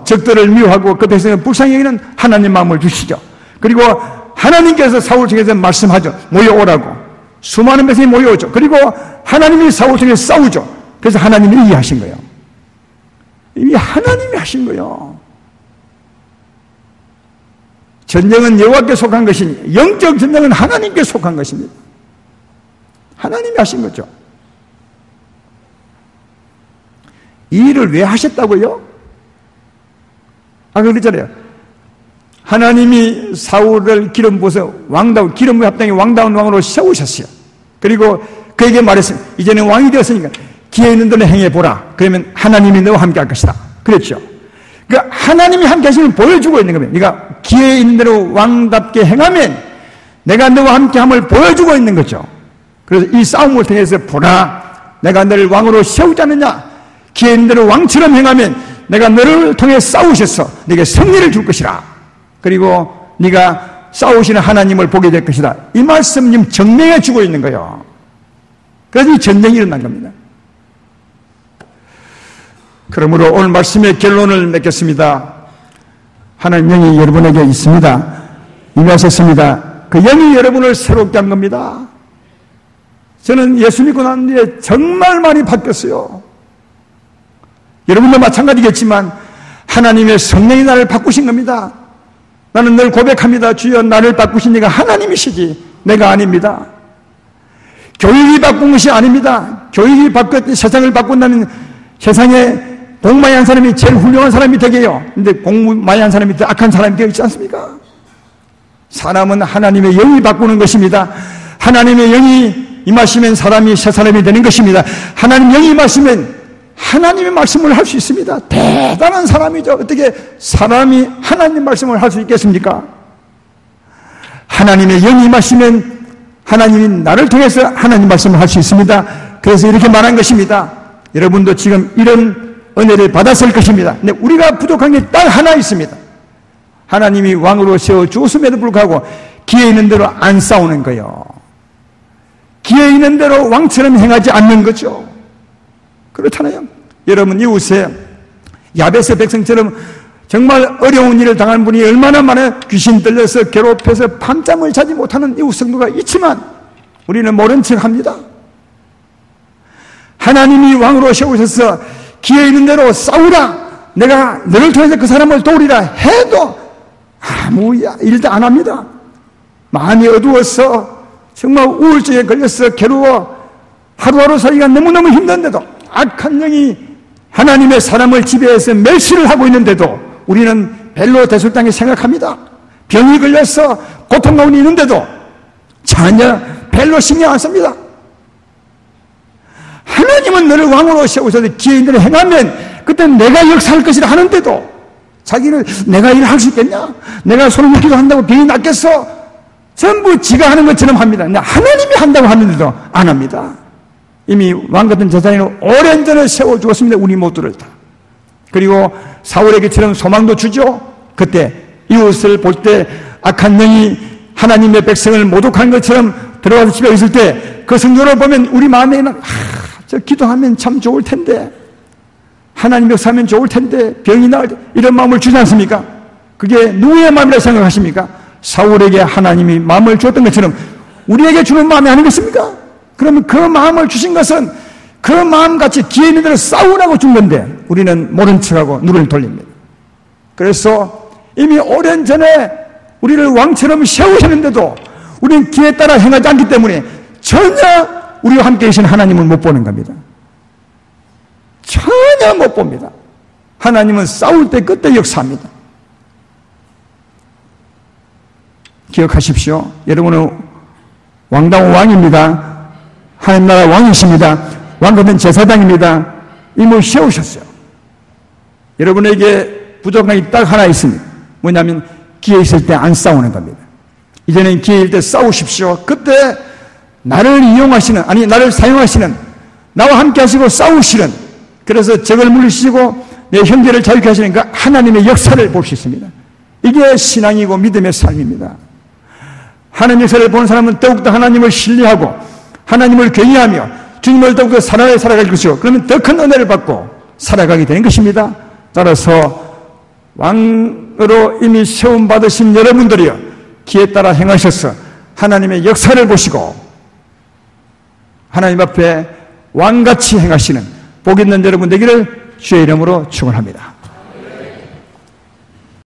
A: 적들을 미워하고 그 백성을 불쌍히 여기는 하나님 마음을 주시죠. 그리고 하나님께서 사울 중에서 말씀하죠. 모여오라고. 수많은 백성이 모여오죠. 그리고 하나님이 사울 중에 싸우죠. 그래서 하나님이 이해하신 거예요. 이미 하나님이 하신 거예요. 전쟁은 여호와께 속한 것이니 영적 전쟁은 하나님께 속한 것입니다. 하나님이 하신 거죠. 이 일을 왜 하셨다고요? 그러잖아요. 하나님이 사울을 기름 부어서 왕다운, 기름의 합당에 왕다운 왕으로 세우셨어요. 그리고 그에게 말했어요. 이제는 왕이 되었으니까 기회 있는 대로 행해보라. 그러면 하나님이 너와 함께 할 것이다. 그랬죠. 그러니까 하나님이 함께 하시면 보여주고 있는 겁니다. 네가 기회 있는 대로 왕답게 행하면 내가 너와 함께 함을 보여주고 있는 거죠. 그래서 이 싸움을 통해서 보라, 내가 너를 왕으로 세우지 않느냐? 기회 있는 대로 왕처럼 행하면 내가 너를 통해 싸우셔서 네게 승리를 줄 것이라. 그리고 네가 싸우시는 하나님을 보게 될 것이다. 이 말씀 지금 증명해 주고 있는 거예요. 그래서 이 전쟁이 일어난 겁니다. 그러므로 오늘 말씀의 결론을 맺겠습니다. 하나님 영이 여러분에게 있습니다. 임하셨습니다. 그 영이 여러분을 새롭게 한 겁니다. 저는 예수 믿고 난 뒤에 정말 많이 바뀌었어요. 여러분도 마찬가지겠지만 하나님의 성령이 나를 바꾸신 겁니다. 나는 늘 고백합니다. 주여, 나를 바꾸신 이가 하나님이시지 내가 아닙니다. 교육이 바꾼 것이 아닙니다. 교육이 바뀌었, 세상을 바꾼다는 세상에 공 많이 한 사람이 제일 훌륭한 사람이 되게요. 근데 공 많이 한 사람이 더 악한 사람이 되어 있지 않습니까? 사람은 하나님의 영이 바꾸는 것입니다. 하나님의 영이 임하시면 사람이 새 사람이 되는 것입니다. 하나님 영이 임하시면 하나님의 말씀을 할 수 있습니다. 대단한 사람이죠. 어떻게 사람이 하나님 말씀을 할 수 있겠습니까? 하나님의 영이 임하시면 하나님이 나를 통해서 하나님 말씀을 할 수 있습니다. 그래서 이렇게 말한 것입니다. 여러분도 지금 이런 은혜를 받았을 것입니다. 근데 우리가 부족한 게 딱 하나 있습니다. 하나님이 왕으로 세워 주었음에도 불구하고 기회 있는 대로 안 싸우는 거예요. 기회 있는 대로 왕처럼 행하지 않는 거죠. 그렇잖아요. 여러분 이웃에 야베스 백성처럼 정말 어려운 일을 당한 분이 얼마나 많아 귀신 들려서 괴롭혀서 밤잠을 자지 못하는 이웃 성도가 있지만 우리는 모른 척합니다. 하나님이 왕으로 세우셔서 기회 있는 대로 싸우라, 내가 너를 통해서 그 사람을 도우리라 해도 아무 일도 안 합니다. 마음이 어두워서 정말 우울증에 걸려서 괴로워 하루하루 살기가 너무너무 힘든데도 악한 영이 하나님의 사람을 지배해서 멸시를 하고 있는데도 우리는 별로 대술당에 생각합니다. 병이 걸려서 고통 가운데 있는데도 전혀 별로 신경 안 씁니다. 하나님은 너를 왕으로 세우셔서 기회 있는 대로 행하면 그때 내가 역사할 것이라 하는데도 자기는 내가 일을 할 수 있겠냐? 내가 손을 묶기도 한다고 병이 낫겠어? 전부 지가 하는 것처럼 합니다. 하나님이 한다고 하는데도 안 합니다. 이미 왕같은 제사장을 오랜 전에 세워주었습니다. 우리 모두를 다. 그리고 사울에게처럼 소망도 주죠. 그때 이웃을 볼 때 악한 영이 하나님의 백성을 모독한 것처럼 들어가서 집에 있을 때 그 성도를 보면 우리 마음에는 저 기도하면 참 좋을 텐데, 하나님 역사하면 좋을 텐데, 병이 나을 때 이런 마음을 주지 않습니까? 그게 누구의 마음이라고 생각하십니까? 사울에게 하나님이 마음을 주었던 것처럼 우리에게 주는 마음이 아니겠습니까? 그러면 그 마음을 주신 것은 그 마음같이 기회 있는 대로 싸우라고 준 건데 우리는 모른 척하고 눈을 돌립니다. 그래서 이미 오랜 전에 우리를 왕처럼 세우셨는데도 우리는 기회에 따라 행하지 않기 때문에 전혀 우리와 함께 계신 하나님을 못 보는 겁니다. 전혀 못 봅니다. 하나님은 싸울 때 그때 역사합니다. 기억하십시오. 여러분은 왕다운 왕입니다. 하나님 나라 왕이십니다. 왕같은 제사장입니다. 이미 세우셨어요. 여러분에게 부족한 게 딱 하나 있습니다. 뭐냐면 기회 있을 때 안 싸우는 겁니다. 이제는 기회일 때 싸우십시오. 그때 나를 이용하시는, 아니 나를 사용하시는, 나와 함께 하시고 싸우시는, 그래서 적을 물리시고 내 형제를 자유케 하시는 그 하나님의 역사를 볼 수 있습니다. 이게 신앙이고 믿음의 삶입니다. 하나님 역사를 보는 사람은 더욱더 하나님을 신뢰하고 하나님을 경외하며 주님을 더욱더 사랑하여 살아갈 것이요, 그러면 더 큰 은혜를 받고 살아가게 되는 것입니다. 따라서 왕으로 이미 세움 받으신 여러분들이요, 기에 따라 행하셔서 하나님의 역사를 보시고 하나님 앞에 왕같이 행하시는 복 있는 여러분 되기를 주의 이름으로 축원합니다.